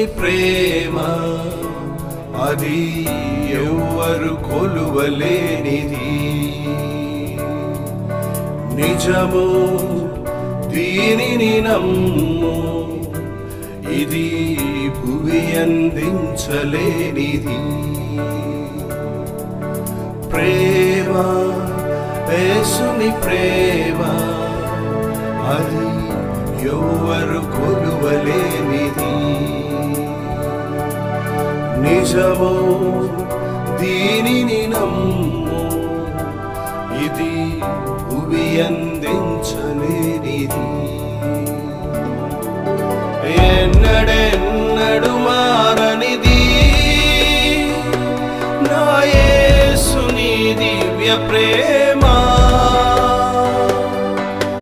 యేసుని ప్రేమ అది ఎవ్వరు కొలువలేనిది. నిజము దీనిని నమ్ము, ఇది భువి అందించలేనిది. ప్రేమ యేసుని ప్రేమ అది ఎవ్వరు కొలువలేనిది. నిజము దీనిని నమ్ము, ఇది భువి